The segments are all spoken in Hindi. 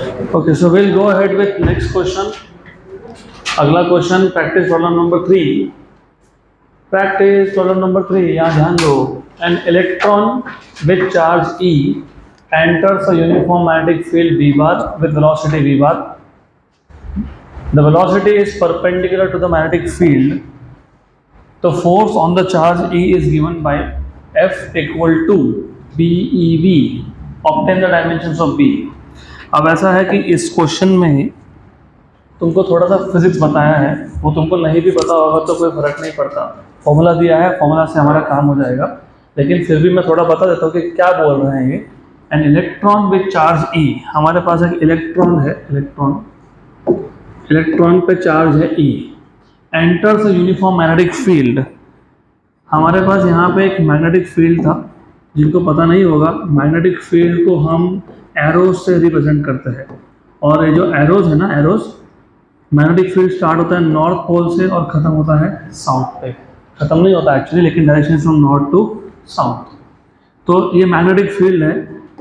Okay, so we'll go ahead with next question. अगला question practice problem number 3। Practice problem number 3, यहाँ ध्यान दो। An electron with charge E enters a uniform magnetic field V bar with velocity V bar. The velocity is perpendicular to the magnetic field. The force on the charge E is given by F equal to BeV. Obtain the dimensions of B. अब ऐसा है कि इस क्वेश्चन में तुमको थोड़ा सा फिजिक्स बताया है, वो तुमको नहीं भी पता होगा तो कोई फर्क नहीं पड़ता। फॉर्मूला दिया है, फॉर्मूला से हमारा काम हो जाएगा, लेकिन फिर भी मैं थोड़ा बता देता हूँ कि क्या बोल रहे हैं ये। An electron with charge E, हमारे पास एक इलेक्ट्रॉन है, इलेक्ट्रॉन पे चार्ज है E, enters uniform magnetic field. हमारे पास यहाँ पे एक मैग्नेटिक फील्ड था, जिनको पता नहीं होगा मैग्नेटिक फील्ड को हम एरोज से रिप्रेजेंट करते हैं। और ये जो एरोज है ना, एरोज, मैग्नेटिक फील्ड स्टार्ट होता है नॉर्थ पोल से और ख़त्म होता है साउथ पे। ख़त्म नहीं होता एक्चुअली, लेकिन direction from north to south. तो ये मैग्नेटिक फील्ड है,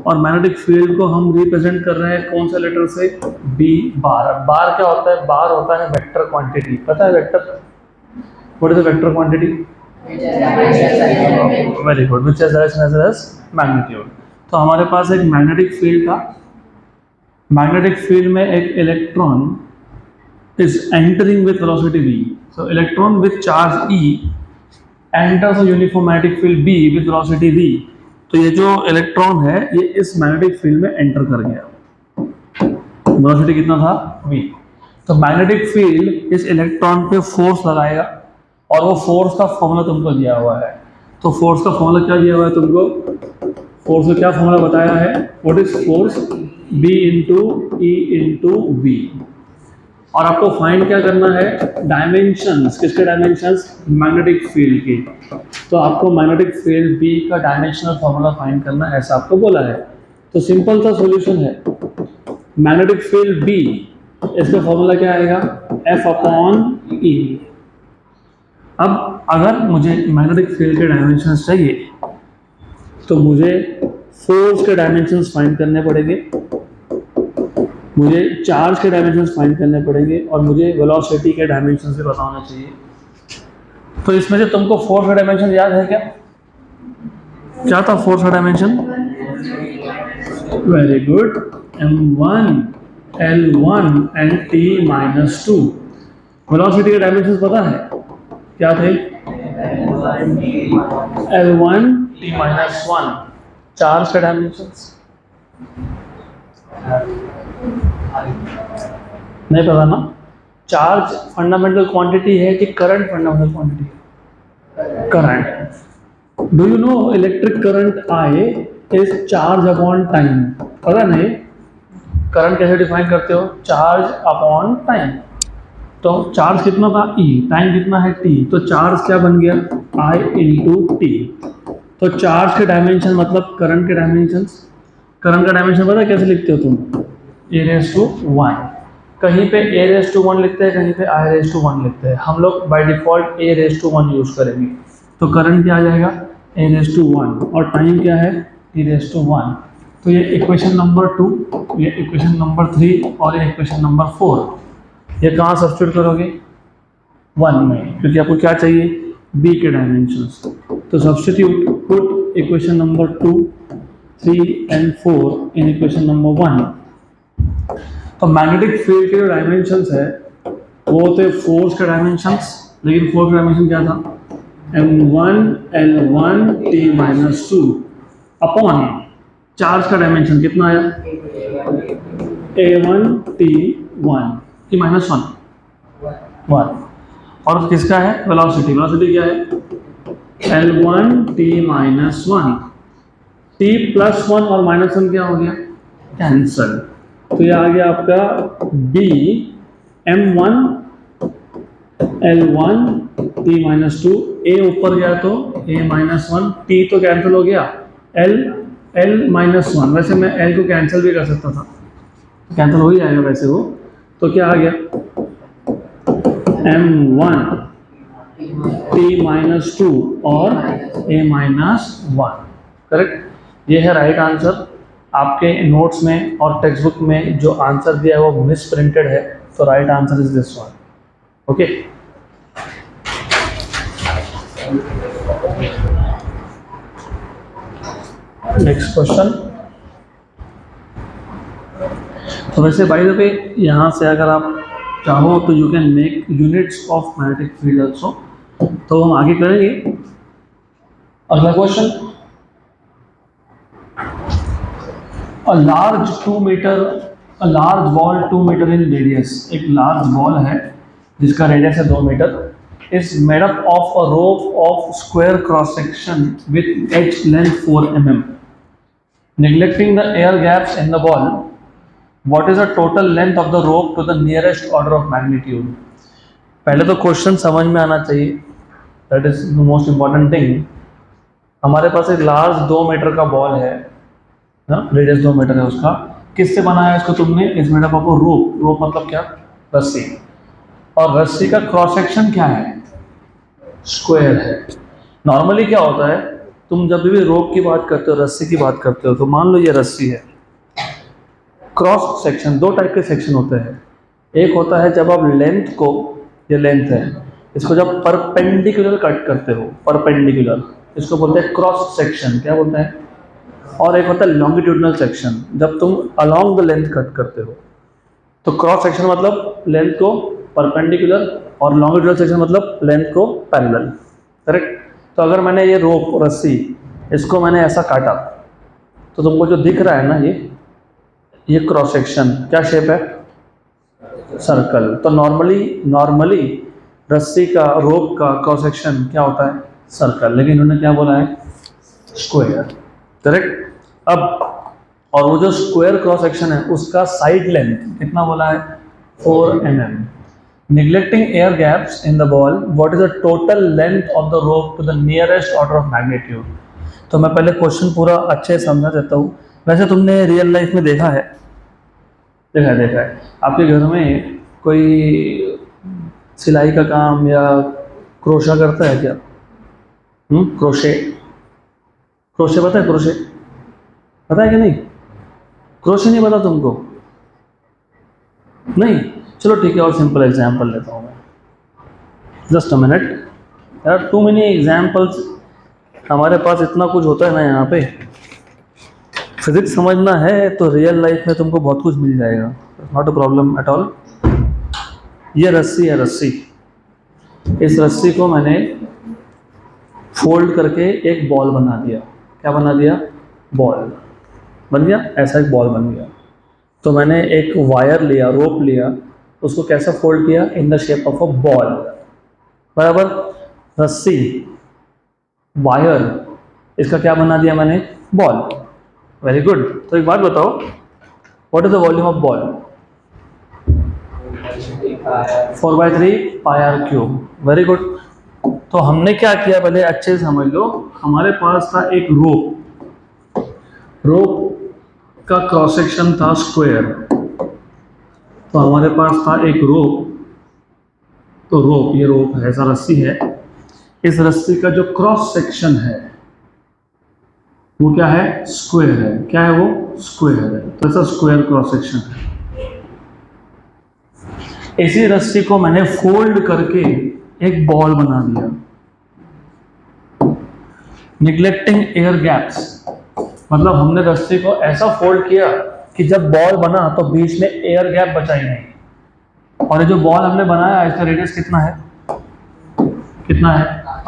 और मैग्नेटिक फील्ड को हम रिप्रेजेंट कर रहे हैं कौन से लेटर से? B bar. बार क्या होता है? बार होता है वेक्टर क्वांटिटी। पता है vector? What is the vector quantity? Very good, which is as magnitude. तो हमारे पास एक मैग्नेटिक फील्ड था, मैग्नेटिक फील्ड में एक electron is entering with velocity v. So electron with charge E enters a uniform magnetic field B with velocity v. तो ये जो इलेक्ट्रॉन है ये इस मैग्नेटिक फील्ड में एंटर कर गया। वेलोसिटी कितना था? v। तो मैग्नेटिक फील्ड इस इलेक्ट्रॉन पे फोर्स लगाएगा, और वो फोर्स का फॉर्मूला तुमको दिया हुआ है। तो फोर्स का फॉर्मूला क्या दिया हुआ है तुमको? फोर्स का क्या फॉर्मूला बताया है? What is force? B into E into V। और आपको फाइंड क्या करना है? डायमेंशंस। किसके डायमेंशंस? मैग्नेटिक फील्ड की। तो आपको मैग्नेटिक फील्ड B का डायमेंशनल फॉर्मूला फाइंड करना है, ऐसा आपको बोला है। तो सिंपल सा सॉल्यूशन है, मैग्नेटिक फील्ड B, इसका फॉर्मूला क्या आएगा? F upon E। अब अगर मुझे मैग्नेटिक फील्ड के डायमेंशंस चाहिए तो मुझे फोर्स के डायमेंशंस फाइंड करने पड़ेंगे, मुझे चार्ज के डायमेंशंस फाइंड करने पड़ेंगे, और मुझे वेलोसिटी के डायमेंशंस भी बताना चाहिए। तो इसमें से तुमको फोर्स का डायमेंशन याद है क्या? क्या था फोर्स का dimension? Very good, m1 l1 and t minus 2। Velocity के डायमेंशंस पता है क्या थे? l1 t minus 1। चार्ज के डायमेंशंस नहीं पता ना? चार्ज फंडामेंटल क्वांटिटी है कि करंट फंडामेंटल क्वांटिटी है? Current. Do you know electric current I is charge upon time? पता नहीं? करंट कैसे डिफाइन करते हो? Charge upon time. तो चार्ज कितना था? E, टाइम कितना है? T। तो चार्ज क्या बन गया? I into T। तो चार्ज के डायमेंशन मतलब करंट के डायमेंशन। करंट का डायमेंशन पता कैसे लिखते हो तुम? a⁻1। कहीं पे a⁻1 लिखते हैं, कहीं पे i⁻1 लिखते हैं। हम लोग बाय डिफॉल्ट a⁻1 यूज करेंगे। तो करंट क्या आ जाएगा? a⁻1, और टाइम क्या है? t⁻1। तो ये इक्वेशन नंबर 2, ये इक्वेशन नंबर 3 और ये इक्वेशन नंबर 4, ये कहाँ सब्स्टिट्यूट करोगे? 1 में, क्योंकि आपको क्या चाहिए? b के डायमेंशंस। तो substitute, put equation number 2, 3 and 4 in equation number 1। तो मैग्नेटिक फील्ड के जो डायमेंशंस है वो थे फोर्स के डायमेंशंस, लेकिन फोर्स का डायमेंशन क्या था? m1 l1 t minus 2 upon charge का डायमेंशन कितना आया? a1 t1 t minus 1। और किसका है? वेलोसिटी। वेलोसिटी क्या है? l1 t minus 1। t plus 1 और माइनस 1 क्या हो गया? कैंसल। तो ये आ गया आपका B m1 l1 t minus 2। a ऊपर गया तो a माइनस 1, t तो कैंसिल हो गया, l माइनस 1। वैसे मैं l को कैंसिल भी कर सकता था, कैंसिल हो ही जाएगा वैसे वो। तो क्या आ गया? m1 t माइनस 2 और a माइनस 1। करेक्ट, ये है राइट आंसर। आपके नोट्स में और टेक्स्ट बुक में जो आंसर दिया है वो मिस प्रिंटेड है, तो right answer is this one. Okay, next question. तो वैसे बाय द वे यहाँ से अगर आप चाहो तो you can make units of magnetic field also. तो हम आगे करेंगे. अगला question. A large 2 metre, a large ball 2 metre in radius. एक लार्ज बॉल है जिसका रेडियस है 2 metre. Is made up of a rope of square cross section with edge length 4 mm. Neglecting the air gaps in the ball, what is the total length of the rope to the nearest order of magnitude? पहले तो क्वेश्चन समझ में आना चाहिए, that is the most important thing. हमारे पास एक लार्ज 2 मीटर का बॉल है, रेडियस 2 मीटर है उसका. किससे बनाया इसको तुमने? Is made up of rope. Rope मतलब क्या? रस्सी. और रस्सी का क्रॉस सेक्शन क्या है? स्क्वायर है. नॉर्मली क्या होता है, तुम जब भी रोप की बात करते हो, रस्सी की बात करते हो, तो मान लो ये रस्सी है. क्रॉस सेक्शन दो टाइप के सेक्शन होते हैं. एक होता है जब आप लेंथ को, ये लेंथ है, इसको जब परपेंडिकुलर कट करते हो, परपेंडिकुलर, इसको बोलते हैं क्रॉस सेक्शन. क्या बोलते हैं? और एक होता है लॉन्गिट्यूडनल सेक्शन, जब तुम अलोंग द लेंथ कट करते हो. तो क्रॉस सेक्शन मतलब लेंथ को परपेंडिकुलर, और लॉन्गिट्यूडनल सेक्शन मतलब लेंथ को पैरेलल. करेक्ट. तो अगर मैंने ये रोप, रस्सी, इसको मैंने ऐसा काटा, तो तुमको जो दिख रहा है ना, ये क्रॉस सेक्शन क्या शेप है? सर्कल. तो नॉर्मली रस्सी का, रोप का क्रॉस सेक्शन क्या होता है? सर्कल. लेकिन इन्होंने क्या बोला है? स्क्वायर. करेक्ट. अब और वो जो स्क्वायर क्रॉस सेक्शन है उसका साइड लेंथ कितना बोला है? 4 mm. Neglecting air gaps in the ball, what is the total length of the rope to the nearest order of magnitude? तो मैं पहले क्वेश्चन पूरा अच्छे से समझा देता हूँ. वैसे तुमने रियल लाइफ में देखा है, आपके घर में कोई सिलाई का काम या क्रोशा करता है क्या? क्रोशे पता है? क्रोशे पता है कि नहीं? क्रोशे नहीं पता तुमको? नहीं? चलो ठीक है, और सिंपल एग्जाम्पल लेता हूँ मैं. Just a minute. यार टू मेनी एग्जाम्पल्स. हमारे पास इतना कुछ होता है ना यहाँ पे. फिजिक्स समझना है तो रियल लाइफ में तुमको बहुत कुछ मिल जाएगा. Not a problem at all. ये रस्सी है, रस्सी. इस रस्सी को मैंने फोल्ड करके एक बॉल बना दिया. क्या बना दिया? बॉल बन गया. ऐसा एक बॉल बन गया. तो मैंने एक वायर लिया, रोप लिया, उसको कैसे फोल्ड किया? In the shape of a ball. बराबर. रस्सी, वायर, इसका क्या बना दिया मैंने? बॉल. Very good. तो एक बात बताओ, what is the volume of ball? 4/3 πr³. Very good. तो हमने क्या किया, पहले अच्छे से समझ लो. हमारे पास था एक रोप का क्रॉस सेक्शन था स्क्वायर. तो हमारे पास था एक रोप. तो रोप, ये रोप है, ऐसा रस्सी है. इस रस्सी का जो क्रॉस सेक्शन है वो क्या है? स्क्वायर है. क्या है वो? स्क्वायर है. तो ऐसा स्क्वायर क्रॉस सेक्शन है. इसी रस्सी को मैंने फोल्ड करके एक बॉल बना दिया. निग्लेक्टिंग एयर गैप्स मतलब हमने रस्सी को ऐसा फोल्ड किया कि जब बॉल बना तो बीच में एयर गैप बचा ही नहीं. और ये जो बॉल हमने बनाया इसका रेडियस कितना है?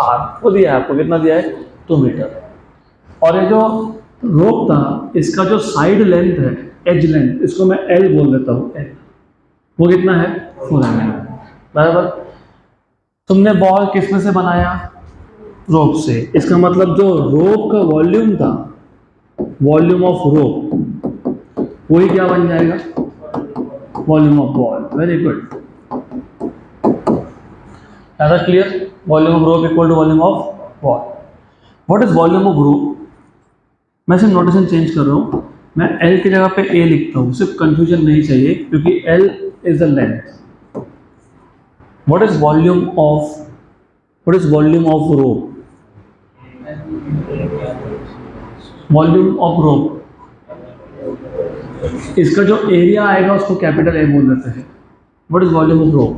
आर. वो दिया है आपको. कितना दिया है? 2 मीटर. और ये जो रोप था इसका जो साइड लेंथ है, एज लेंथ, इसको मैं एल बोल देता हूँ. एल वो कितना है? 4 mm. बराबर. तुमने बॉल किसमें से बनाया? रोप से. इसका मतलब जो रोप का वॉल्यूम था, वॉल्यूम ऑफ रोप, वही क्या बन जाएगा? Volume of ball. Very good. Clear? Volume of rope equal to volume of ball. What is volume of rope? मैं सिर्फ नोटेशन चेंज कर रहा हूँ. मैं एल की जगह पे ए लिखता हूँ, सिर्फ कंफ्यूजन नहीं चाहिए, क्योंकि L is the length. What is volume of rope? Volume of रोप इसका जो एरिया आएगा उसको कैपिटल ए बोल देते हैं। What is volume of rope?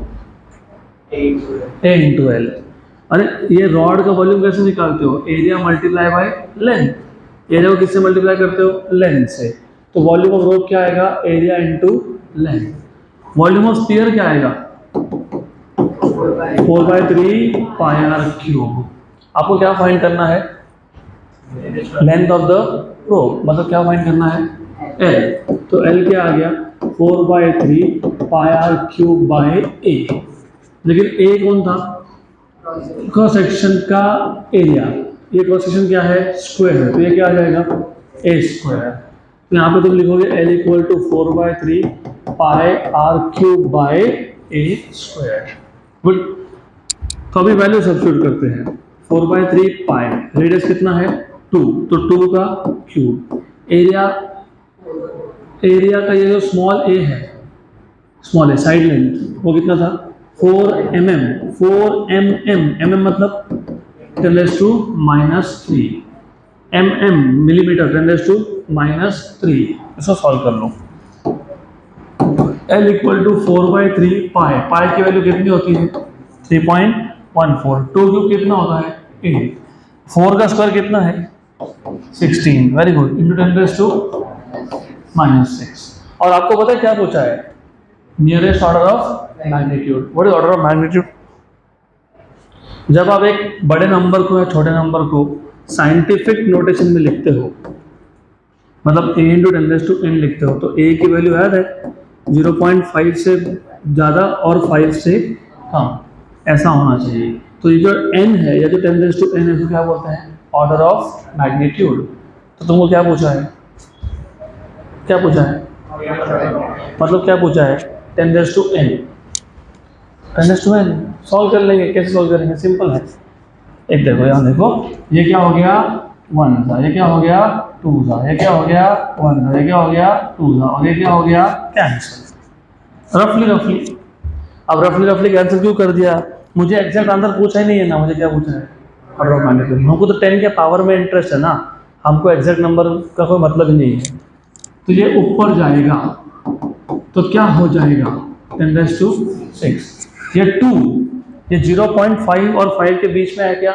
A into l. अरे ये रॉड का वॉल्यूम कैसे निकालते हो? Area multiply by length. Area को किससे मल्टीप्लाई करते हो? लेंथ से। तो वॉल्यूम ऑफ रो क्या आएगा? Area into length. Volume of sphere क्या आएगा? 4/3 पाई आर क्यूब। आपको क्या फाइंड करना है? लेंथ ऑफ द रो, मतलब क्या फाइंड करना है? एल। तो एल क्या आ गया? 4/3 pi r cube by a. लेकिन ए कौन था? क्रॉस सेक्शन का एरिया। ये क्रॉस सेक्शन क्या है? स्क्वायर है, तो ये क्या आ जाएगा? A square. तो यहाँ पे तुम लिखोगे l equal to 4/3 pi r cube by a square. Good. तो अभी वैल्यू सब्स्टिट्यूट करते हैं। 4/3 पाई, रेडियस कितना है? 2, तो 2 का क्यूब। एरिया का ये जो स्मॉल ए है, स्मॉल ए साइड लेंथ, वो कितना था? 4 mm। 4 mm मतलब 10⁻⁻3 mm, मिलीमीटर 10⁻⁻3। इसको सॉल्व कर लो। L इक्वल टू 4/3 पाई। पाई की वैल्यू कितनी होती है? 3.14। 2 क्यूब कितना होता है? 8। 4 का स्क्वायर कितना है? 16। Very good. इंटू 10⁻⁻6। और आपको पता है क्या पूछा है? Nearest order of magnitude. What is order of magnitude? जब आप एक बड़े नंबर को या छोटे नंबर को साइंटिफिक नोटेशन में लिखते हो, मतलब a इंटू 10⁻n लिखते हो, तो a की वैल्यू याद है 0.5 से ज़्यादा और 5 से कम, ऐसा होना चाहिए। तो ये जो n है या जो 10⁻n है, तो क्या बोलते हैं? Order of magnitude. तो तुमको क्या पूछा है? क्या पूछा है? मतलब क्या पूछा है? 10⁻n। 10⁻n सॉल्व कर लेंगे। कैसे सॉल्व करेंगे? सिंपल है। एक देखो, यहाँ देखो, ये क्या हो गया? 1 था, ये क्या हो गया? 2 था, ये क्या हो गया? 1 था, ये क्या हो गया? 2 था, और ये क्या हो गया? कैंसिल। रफली। अब रफली कैंसिल क्यों कर दिया? मुझे एग्जैक्ट आंसर पूछा ही नहीं है ना, मुझे क्या पूछा है? Order of magnitude. हमको तो 10 के पावर में इंटरेस्ट है ना, हमको एग्जैक्ट नंबर का कोई मतलब ही नहीं है। तो ये ऊपर जाएगा तो क्या हो जाएगा? 10⁻6। ये 2, ये 0.5 और 5 के बीच में है क्या?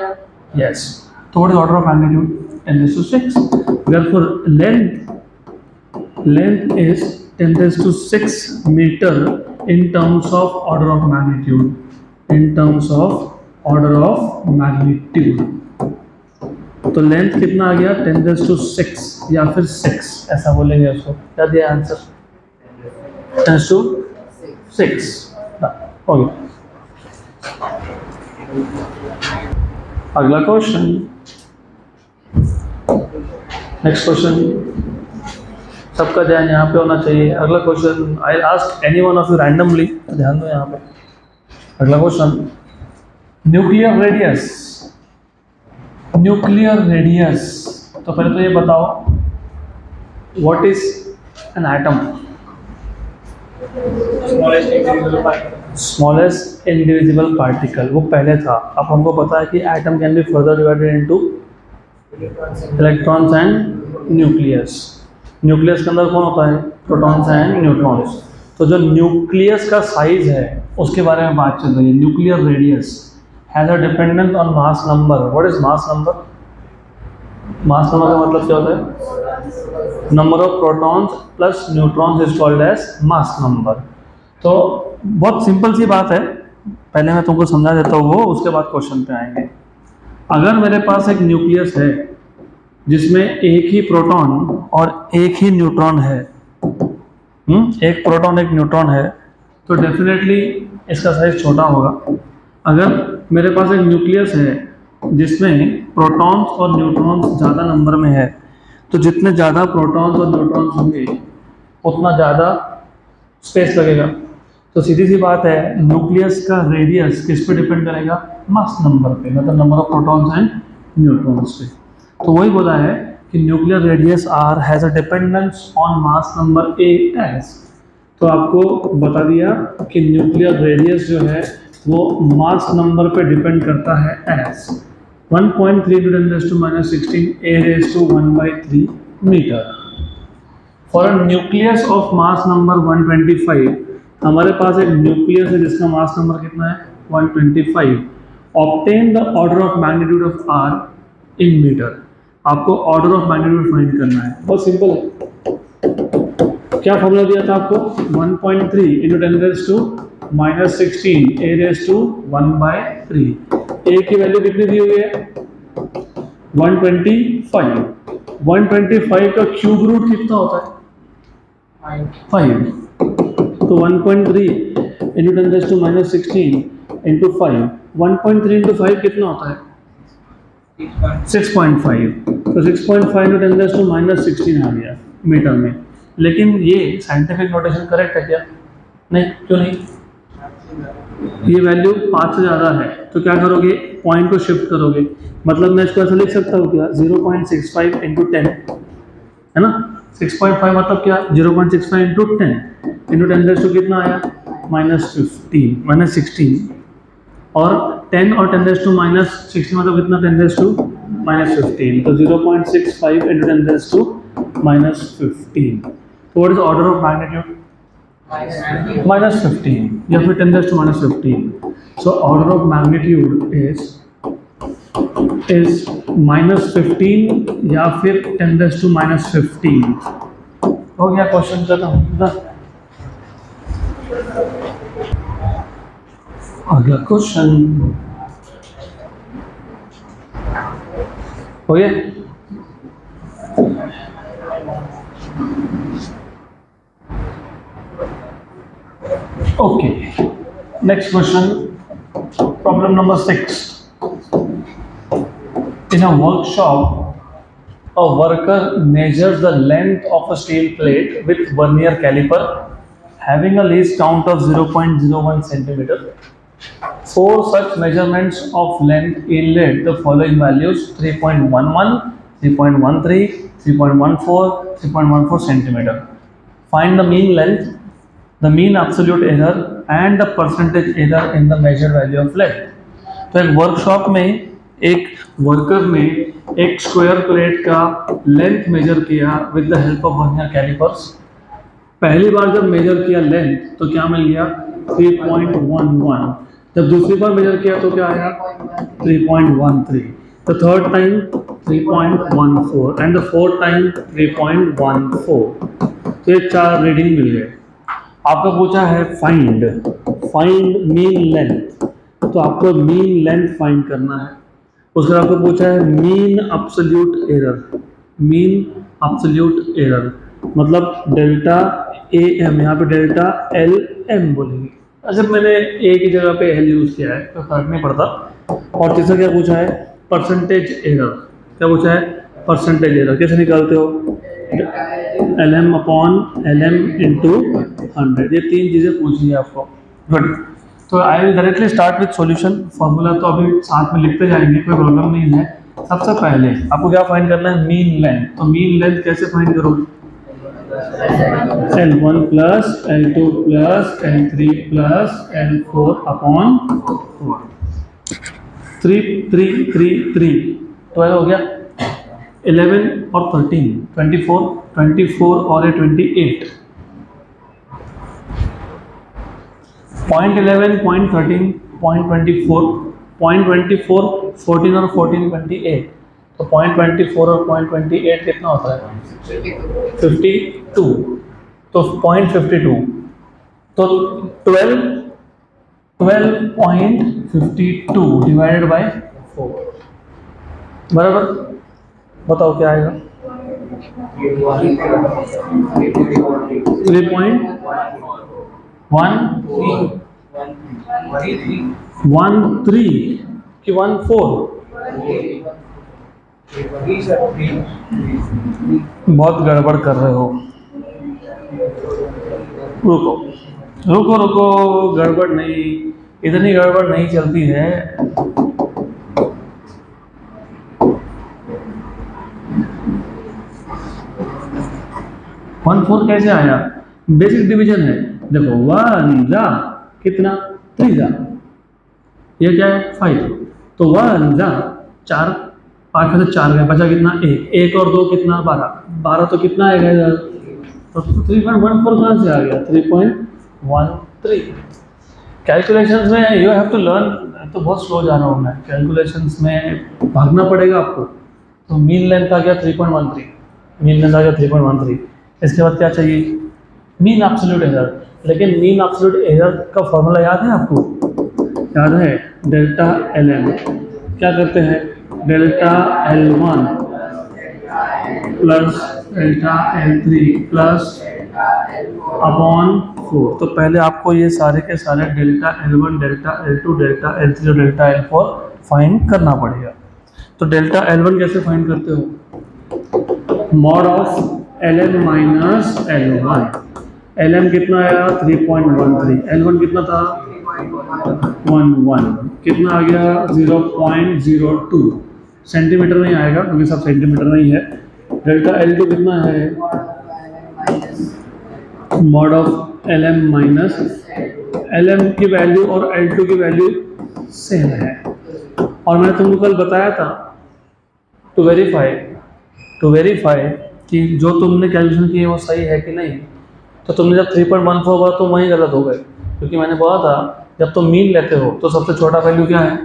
यस। तो what is order of magnitude? 10⁻6। Therefore length is 10⁻6 meter in terms of order of magnitude. In terms of order of magnitude. तो लेंथ कितना आ गया? 10⁻6 या फिर 6, ऐसा बोलेंगे उसको। क्या दिया आंसर? 10⁻6। हो गया। अगला क्वेश्चन, नेक्स्ट क्वेश्चन। सबका ध्यान यहाँ पे होना चाहिए। अगला question, I ask any one of you randomly, ध्यान दो यहाँ पे। अगला क्वेश्चन, न्यूक्लियर रेडियस। तो पहले तो ये बताओ, what is an atom? Smallest individual particle, वो पहले था। अब हमको पता है कि atom can be further divided into electrons and nucleus. Nucleus के अंदर कौन होता है? Protons and neutrons. तो जो न्यूक्लियस का साइज है उसके बारे में बात चल रही है। Nuclear radius has a dependence on mass number. What is mass number? Mass number का मतलब क्या होता है? Number of protons plus neutrons is called as mass number. तो बहुत सिंपल सी बात है, पहले मैं तुमको समझा देता हूँ वो, उसके बाद क्वेश्चन पे आएंगे। अगर मेरे पास एक न्यूक्लियस है जिसमें एक ही प्रोटॉन और एक ही न्यूट्रॉन है, एक प्रोटॉन एक न्यूट्रॉन है, तो डेफिनेटली इसका साइज छोटा होगा। अगर मेरे पास एक न्यूक्लियस है जिसमें प्रोटॉन्स और न्यूट्रॉन्स ज़्यादा नंबर में है, तो जितने ज़्यादा प्रोटॉन्स और न्यूट्रॉन्स होंगे उतना ज़्यादा स्पेस लगेगा। तो सीधी सी बात है, न्यूक्लियस का रेडियस किस पे डिपेंड करेगा? मास नंबर पे, मतलब number of protons and neutrons पे। तो वही बोला है कि nuclear radius R has a dependence on mass number A as. तो आपको बता दिया कि न्यूक्लियर रेडियस जो है वो मास नंबर पे डिपेंड करता है as 1.3 × 10⁻16 A⁻⁻³ metre. For a nucleus of mass number 125, हमारे पास एक न्यूक्लियस है जिसका मास नंबर कितना है 125, obtain the order of magnitude of R in metre. आपको ऑर्डर ऑफ मैग्नीट्यूड फाइंड करना है, बहुत सिंपल है। क्या फॉर्मूला दिया था आपको 1.3 into 10 raise to -16 a raise to 1/3। a की वैल्यू कितनी दी हुई है 125। 125 का क्यूब रूट कितना होता है 5। तो 1.3 into 10 raise to -16 into 5, 1.3 into 5 कितना होता है 6.5। तो 6.5 इंटू 10 रेज टू -16 आ गया मीटर में। लेकिन ये साइंटिफिक नोटेशन करेक्ट है क्या? नहीं, क्यों नहीं? ये वैल्यू 5 से ज़्यादा है तो क्या करोगे, पॉइंट को शिफ्ट करोगे। मतलब मैं इसको ऐसा लिख सकता हूँ क्या 0.65 इंटू 10 है ना, 6.5 मतलब क्या 0.65 इंटू 10 इंटू 10 रेज टू कितना आया -16, और 10 और 10 रेज टू -16 मतलब कितना 10 रेज टू -15। तो 0.65 इंटू 10 रेज टू -15। तो what is order of magnitude -15 या फिर 10 raise to -15। So order of magnitude is -15 या फिर 10 रेज टू -15। हो गया क्वेश्चन खत्म। अगला क्वेश्चन हो गया। Okay, next question, problem number 6। In a workshop, a worker measures the length of a steel plate with vernier caliper having a least count of 0.01 centimeter. Four such measurements of length yielded the following values: 3.11, 3.13, 3.14, 3.14 centimeter. Find the mean length, the mean absolute error and the percentage error in the measured value of length. तो एक वर्कशॉप में एक वर्कर ने एक स्क्वायर प्लेट का लेंथ मेजर किया with the help of vernier callipers. पहली बार जब मेजर किया लेंथ तो क्या मिल गया 3.11। जब दूसरी बार मेजर किया तो क्या आया 3.13। The third time 3.14 and the fourth time 3.14। तो ये 4 रीडिंग मिल गए। आपका पूछा है फाइंड मीन लेंथ, तो आपको मीन लेंथ फाइंड करना है। उसके बाद आपको पूछा है मीन एब्सोल्यूट एरर, मतलब डेल्टा ए एम, यहाँ पे डेल्टा एल एम बोलेंगे। अच्छा, मैंने ए की जगह पे एल यूज किया है तो फर्क नहीं पड़ता। और तीसरा क्या पूछा है परसेंटेज एरर। क्या पूछा है परसेंटेज एरर, कैसे निकालते हो LM अपॉन LM इंटू 100। ये 3 चीज़ें पूछी है आपको। गुड, तो I will directly start with solution. Formula तो अभी साथ में लिखते जाएंगे, कोई प्रॉब्लम नहीं है। सबसे पहले आपको क्या फाइंड करना है मीन लेंथ। तो मीन लेंथ कैसे फाइंड करोगे L1 plus L2 plus L3 plus L4 upon 4। 3 3 3 3 12 हो गया। 11 और 13 24 और 28। 0.11 0.13 0.24 0.24 14 और 14 28। तो 0.24 और 0.28 कितना होता है 52। तो 0.52 तो 12.52 डिवाइडेड बाय 4 बराबर। बताओ क्या आएगा 3.13 कि 14। बहुत गड़बड़ कर रहे हो, रुको रुको रुको, गड़बड़ नहीं, इतनी गड़बड़ नहीं चलती है। वन फोर कैसे आया, बेसिक डिवीजन है। देखो 1 जा कितना 3 जा, ये क्या है 5। तो 1 जा 4, 5 में से 4 गए, बचा कितना 1 और 2 कितना 12 तो कितना आएगा इधर तो 3.14 कहाँ से आ गया? 3.13। कैलकुलेशंस में यू हैव टू लर्न, तो बहुत स्लो जा रहा हूँ मैं, कैलकुलेशंस में भागना पड़ेगा आपको। तो मीन लेंथ आ गया 3.13, मीन लेंथ आ गया 3.13। इसके बाद क्या चाहिए? Mean absolute error. लेकिन मीन एब्सोल्यूट एरर का फॉर्मूला याद है आपको? याद है? Delta l m. क्या करते हैं? Delta l one plus delta L three plus upon 4। तो पहले आपको ये सारे के सारे delta l one, delta l two, delta L three और डेल्टा एल फोर फाइंड करना पड़ेगा। तो डेल्टा एल वन कैसे फाइंड करते हो? Mod of L M minus L one. L M कितना आया? 3.13। एल वन कितना था? 11। कितना आ गया? 0.02 सेंटीमीटर नहीं आएगा क्योंकि सब सेंटीमीटर नहीं है। डेल्टा एल टू कितना है? Mod of L M minus l m की वैल्यू और एल टू की वैल्यू सेम है। और मैंने तुमको कल बताया था टू वेरीफाई कि जो तुमने कैलकुलेशन की है वो सही है कि नहीं। तो तुमने जब 3.14 बोला तो वहीं गलत हो गए, क्योंकि मैंने बोला था जब तुम मीन लेते हो तो सबसे छोटा वैल्यू क्या है?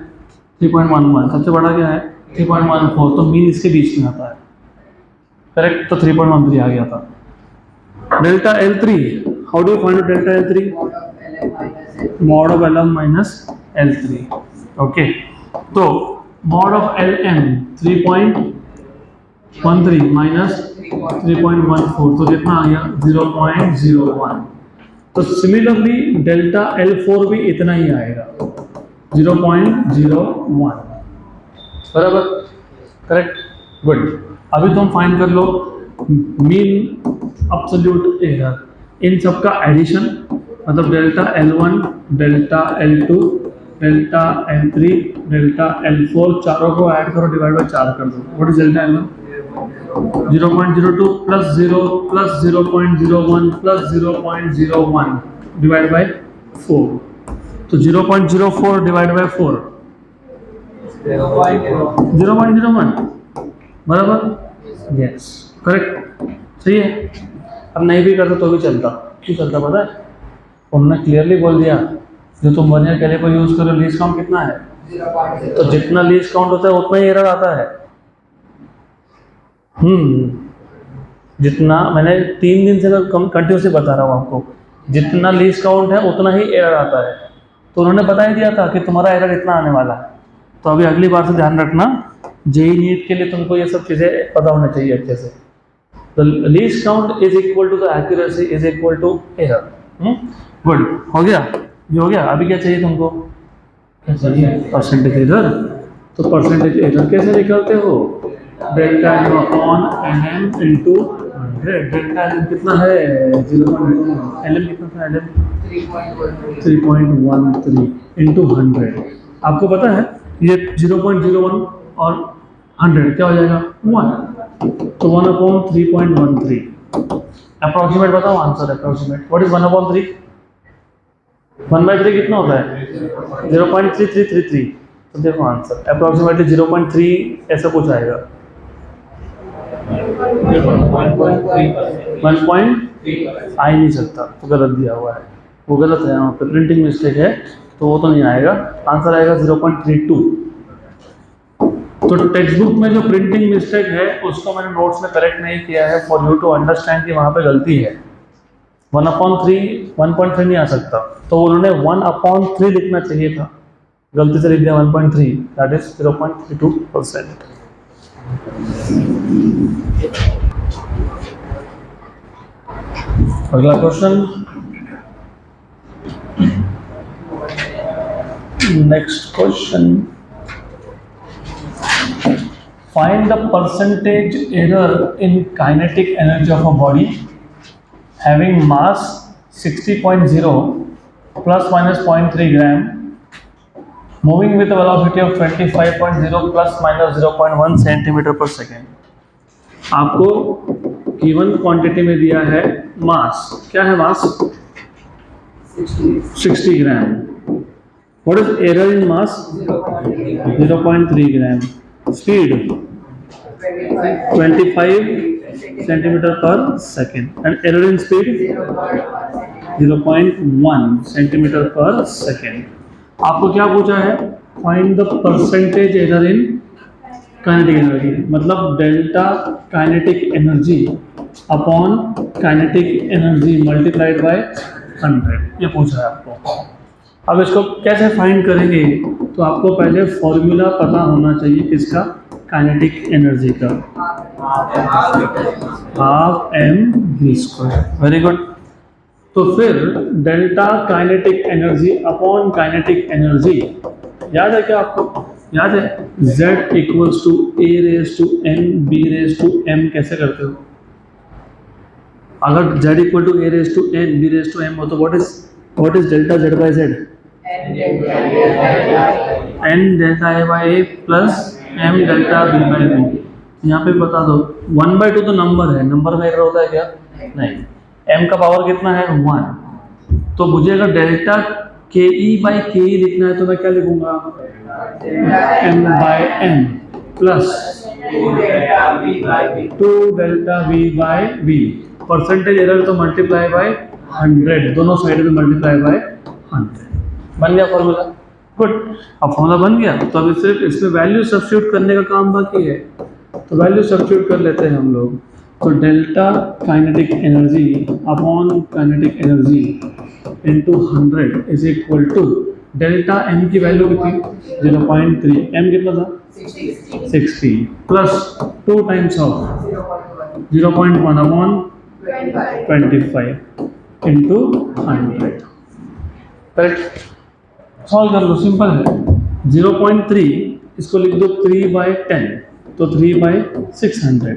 3.11। सबसे बड़ा क्या है? 3.14। तो मीन इसके बीच में आता है, करेक्ट। तो 3.13 आ गया था। Delta L three, how do you find delta L three? Mod of L M minus L three. Okay, तो mod of L M 3.13 minus 3.14, तो कितना आ गया? 0.01। तो सिमिलरली डेल्टा एल फोर भी इतना ही आएगा, 0.01। बराबर, करेक्ट, गुड। अभी तुम फाइंड कर लो मीन एब्सोल्यूट एरर, इन सब का एडिशन, मतलब delta l one, delta l two, delta L three, delta l four, चारों को ऐड करो, डिवाइड बाई 4 कर दो। What is delta l one? 0.02 plus 0 plus 0.01 plus 0.01 divide by 4। तो 0.04 डिवाइड बाई 4 0.01, बराबर, यस, करेक्ट, सही है। अब नहीं भी करता तो भी चलता। क्यों चलता पता है? उन्होंने क्लियरली बोल दिया जो तुम वर्नियर कैलिपर यूज करो लीस्ट काउंट कितना है, तो जितना लीस्ट काउंट होता है उतना ही एरर आता है। जितना मैंने 3 दिन से कंटिन्यूसली बता रहा हूँ आपको, जितना लीस्ट काउंट है उतना ही एरर आता है। तो उन्होंने बता ही दिया था कि तुम्हारा एरर इतना आने वाला है। तो अभी अगली बार से ध्यान रखना, जेई नीट के लिए तुमको ये सब चीज़ें पता होना चाहिए अच्छे से। The least count is equal to the accuracy is equal to error. Good, हो गया, ये हो गया। अभी क्या चाहिए तुमको? क्या चाहिए? Percentage error. तो परसेंटेज एरर कैसे निकालते हो? Delta M upon N M into 100। Delta M कितना है? 0.1। एल एम कितना था? L M 3.13 into 100। आपको पता है ये 0.01 और 100 क्या हो जाएगा? 1। तो 1 अपॉन 3.13। अप्रोक्सीमेट बताओ answer, approximate. What is 1 upon 3? 1/3 कितना होता है? 0.3333। तो देखो आंसर अप्रोक्सीमेटली 0.3 ऐसा कुछ आएगा। 1 आ ही नहीं सकता, तो गलत दिया हुआ है, वो गलत है, यहाँ पे प्रिंटिंग मिस्टेक है, तो वो तो नहीं आएगा। आंसर आएगा 0.32। तो टेक्स्ट बुक में जो प्रिंटिंग मिस्टेक है उसको मैंने नोट्स में करेक्ट नहीं किया है, फॉर यू टू अंडरस्टैंड कि वहाँ पे गलती है। 1/3 1.3 नहीं आ सकता, तो उन्होंने 1/3 लिखना चाहिए था, गलती से लिख दिया 1.3, दैट इज 0.32%। अगला question, next question, find the percentage error in kinetic energy of a body having mass 60.0 plus minus 0.3 gram moving with a velocity of 25.0 plus minus 0.1 centimeter per second। आपको गिवन क्वांटिटी में दिया है मास, क्या है mass? 60 gram. What is error in mass? 0.3 gram. Speed 25 centimetre per second and error in speed 0.1 centimetre per second. आपको क्या पूछा है? Find the percentage error in kinetic energy, मतलब delta kinetic energy upon kinetic energy multiplied by 100, ये पूछा है आपको। अब इसको कैसे फाइंड करेंगे? तो आपको पहले फॉर्मूला पता होना चाहिए किसका? काइनेटिक एनर्जी का, half M V square. Very good. तो फिर delta kinetic energy upon kinetic energy याद है क्या आपको? याद है Z equals to A raise to N B raise to M कैसे करते हो? अगर Z equal to A raise to N B raise to M हो तो what is delta Z by Z? N delta A by A plus M delta B by B। यहाँ पे बता दो 1/2 तो नंबर है, नंबर में एरर होता है क्या? नहीं। M का पावर कितना है? 1। तो मुझे अगर डेल्टा KE बाई KE लिखना है तो मैं क्या लिखूंगा? M by M plus 2 delta V by V। Percentage error तो मल्टीप्लाई बाय 100, दोनों साइड में मल्टीप्लाई बाय 100। बन गया फॉर्मूला? गुड। अब फॉर्मूला बन गया तो अब सिर्फ इसमें वैल्यू सब्स्टिट्यूट करने का काम बाकी है। तो वैल्यू सब्स्टिट्यूट कर लेते हैं हम लोग। तो delta kinetic energy upon kinetic energy into 100 is equal to delta M की वैल्यू कितनी? 0.3। एम कितना था? 60 plus 2 times of 0.1 upon 25 into 100। Correct? Solve कर लो, सिंपल है। 0.3 इसको लिख दो 3/10 तो 3/600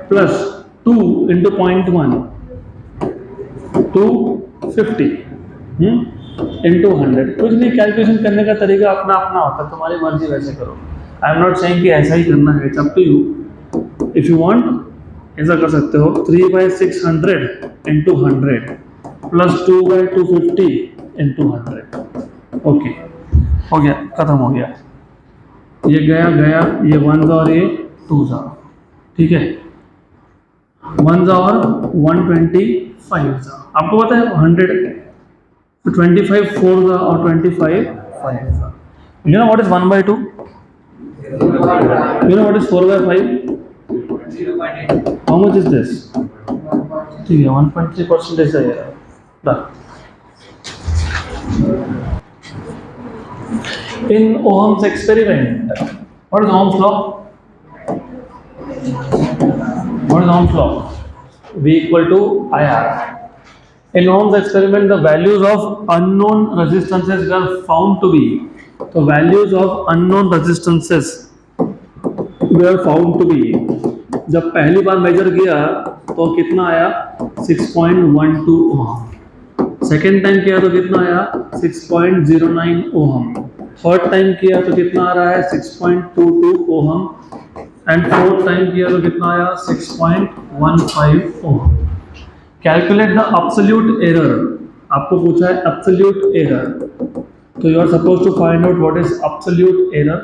प्लस 2 इंटू 0.1 250 इंटू 100। कुछ नहीं, कैलकुलेशन करने का तरीका अपना अपना होता है, तुम्हारी मर्जी वैसे करो। आई एम नॉट सेइंग कि ऐसा ही करना है, it's up to you. If you want ऐसा कर सकते हो 3/600 इंटू 100 प्लस 2/250 इंटू 100। ओके, हो गया, खत्म हो गया। ये गया गया, ये 1 और ये 2 जा, ठीक है। 1 और 125 जा। आपको पता है 100 तो 25 4 जा और 25 5 जा। You know what is 1/2? You know what is 4/5? How much is this? ठीक है, 1.3% है यार। Done. In Ohm's experiment, what is Ohm's law? What is Ohm's law? V equal to IR. In Ohm's experiment, the values of unknown resistances were found to be. So values of unknown resistances were found to be. जब पहली बार मेजर किया तो कितना आया? 6.12 ओम। सेकेंड टाइम किया तो कितना आया? 6.09 ओम। थर्ड टाइम किया तो कितना आ रहा है? 6.22 ओम। एंड फोर्थ टाइम किया तो कितना आया? 6.15 ohm. Calculate the absolute error. आपको पूछा है एब्सोल्यूट एरर, तो you are suppose to find out what is absolute error,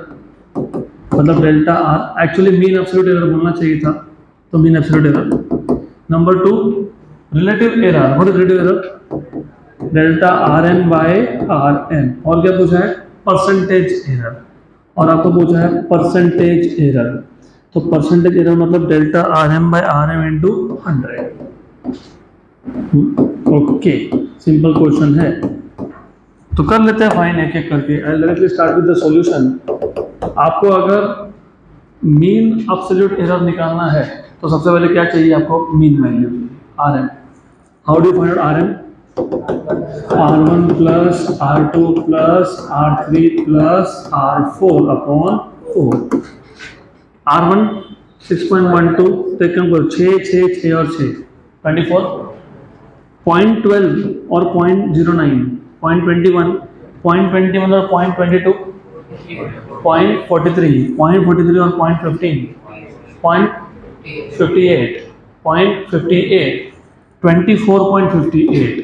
मतलब delta R. Actually mean absolute error बोलना चाहिए था, तो mean absolute error. Number 2 relative error. What is relative error? Delta R N by R N. और क्या पूछा है? Percentage error. और आपको पूछा है परसेंटेज एरर, तो परसेंटेज एरर मतलब delta are M by R M into 100। Okay, simple question है, तो कर लेते हैं फाइन एक एक करके। Directly start with the solution. आपको अगर मीन एब्सोल्यूट एरर निकालना है तो सबसे पहले क्या चाहिए आपको? Mean value, R M. How do you find out R M? R1 plus R2 plus R3 plus R4 upon 4। R1 6.12, तो कम करो 6 6 6 और 6 24। 0.12 और 0.09, 0.21, 0.21 और 0.22, 0.43, 0.43 और 0.15, 0.58, 0.58, 24.58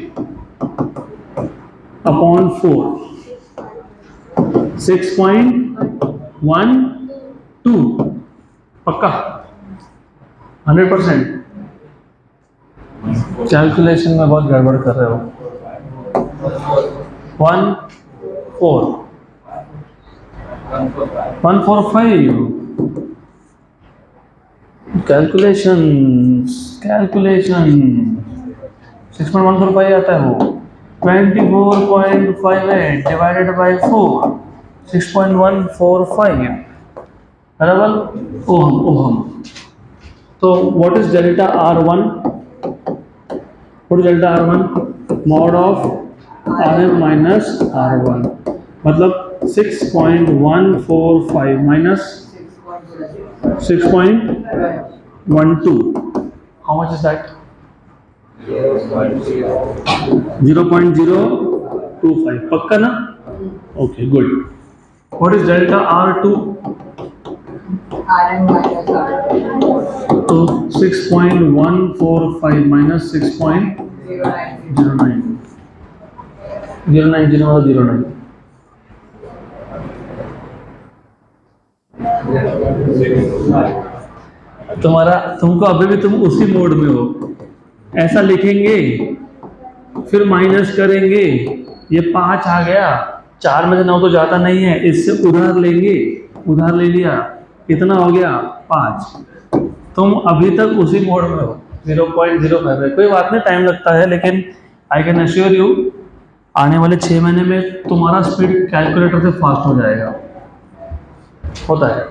अपॉन 4, 6.12। पक्का? 100%? कैलकुलेशन में बहुत गड़बड़ कर रहे हो। 145 कैलकुलेशन 6.145 आता है वो। 24.58 डिवाइडेड बाई 4, 6.145 बराबर ओहम ओहम। तो what is delta R1? What is delta R1? Mod of RM minus R1, मतलब 6.145 minus 6.12, how much is that? 0.025, पक्का ना? Okay good. What is delta R2? तो 6.145 माइनस 6.09, 0909। तुमको अभी भी तुम उसी मोड में हो। ऐसा लिखेंगे, फिर माइनस करेंगे, ये 5 आ गया, 4 में से 9 तो जाता नहीं है, इससे उधार लेंगे, उधार ले लिया, कितना हो गया 5। तुम अभी तक उसी मोड में हो, 0.05 है। कोई बात नहीं, टाइम लगता है, लेकिन आई कैन अश्योर यू आने वाले 6 महीने में तुम्हारा स्पीड कैलकुलेटर से फास्ट हो जाएगा। होता है,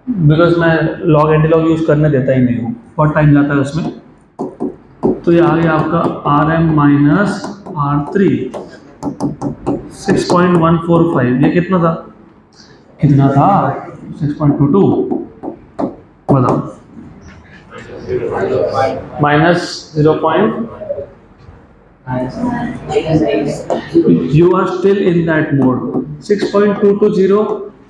बिकॉज मैं लॉग एंटी लॉग यूज़ करने देता ही नहीं हूँ, बहुत टाइम जाता है उसमें। तो ये आ गया आपका RM माइनस R3 6.145। ये कितना था? 6.22। बताओ, minus 0. You are still in that mode. 6.220,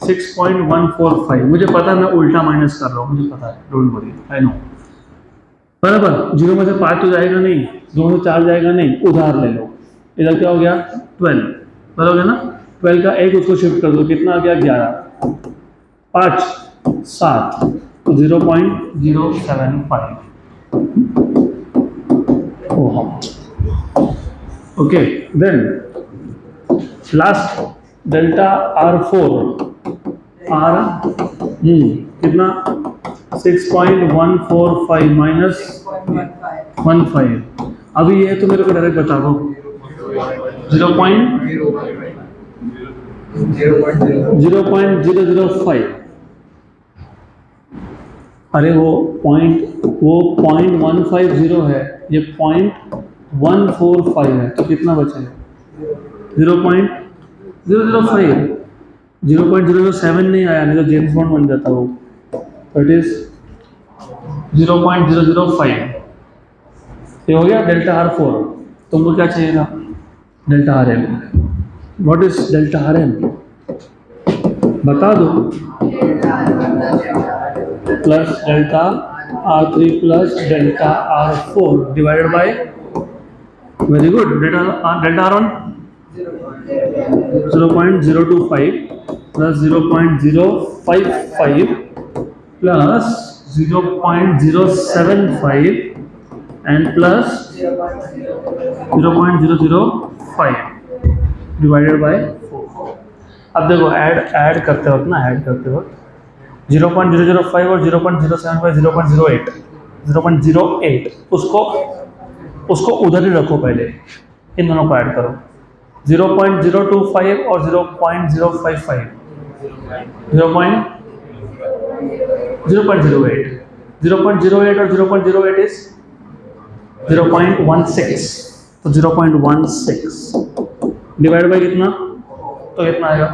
6.145। मुझे पता है मैं उल्टा माइनस कर रहा हूँ, मुझे पता है, डोंट वरी, आई नो। बराबर, 0 में से 5 तो जाएगा नहीं, 2 में से 4 जाएगा नहीं, उधार ले लो। इधर क्या हो गया? 12, बराबर ना? 12 का एक उसको शिफ्ट कर दो, कितना आ गया? 11, 5, 7, तो 0.075 ohm. Okay, then last delta R4 कितना? 6.145 माइनस 15। अभी ये तो मेरे को डायरेक्ट बता दो। 0.005। अरे वो 0.150 है, ये 0.145 है, तो कितना बचेगा? 0.005। 0.007 नहीं आया, नहीं तो जेम्स बॉन्ड बन जाता वो। It is 0.005। ये हो गया डेल्टा R4। तुमको क्या चाहिएगा? Delta RM। What is delta RM? बता दो। Plus delta R3 plus delta R4 divided by, very good, delta R1 0.025 plus 0.055 plus 0.075 and plus 0.005 divided by 4। अब देखो ऐड करते वक्त ना, ऐड करते वक्त 0.005 और 0.075, 0.08 उसको उधर ही रखो, पहले इन दोनों को ऐड करो। 0.025 और 0.055, 0.08 और 0.08 इज 0.16, तो 0.16 डिवाइड बाय कितना? तो कितना आएगा?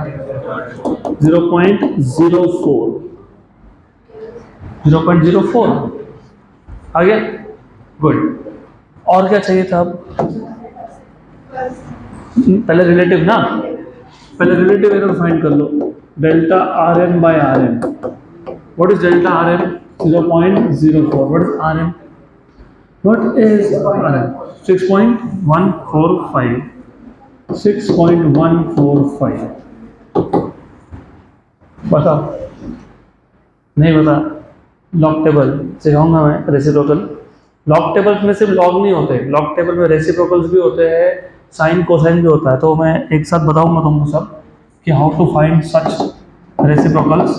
0.04। 0.04 आ गया, गुड। और क्या चाहिए था? अब पहले रिलेटिव ना, पहले रिलेटिव एरर फाइंड कर लो। Delta RM by RM। What is delta RM? 0.04। What is RM? What is RM? 6.145। 6.145 बताओ, नहीं बता? लॉग टेबल सिखाऊंगा मैं, रेसिप्रोकल। लॉग टेबल में सिर्फ लॉग नहीं होते, लॉग टेबल में रेसिप्रोकल्स भी होते हैं, साइन कोसाइन भी होता है। तो मैं एक साथ बताऊंगा तुमको सब कि how to find such reciprocals.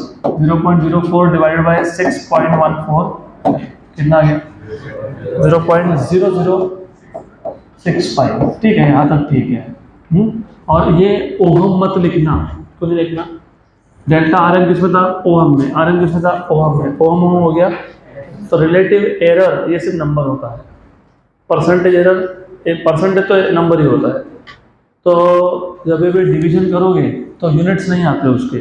0.04 divided by 6.14 कितना आ गया? 0.0065। ठीक है, यहाँ तक ठीक है। और ये ओहम मत लिखना, क्यों नहीं लिखना? डेल्टा आर एम किस में था? ओहम में। आर एम किस में था? ओहम में। ओहम हो गया। तो रिलेटिव एरर ये सिर्फ नंबर होता है, परसेंटेज एरर, एक परसेंटेज तो नंबर ही होता है। तो जब भी डिवीजन करोगे तो यूनिट्स नहीं आते उसके।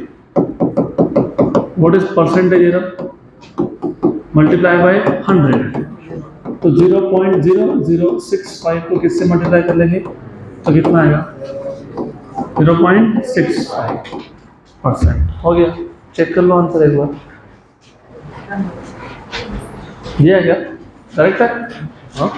What is percentage error? Multiply by 100। तो 0.0065 को किससे मल्टीप्लाई कर लेंगे तो कितना आएगा? 0.65%। हो गया। चेक कर लो आंसर एक बार। ये है क्या? करेक्ट है? हाँ।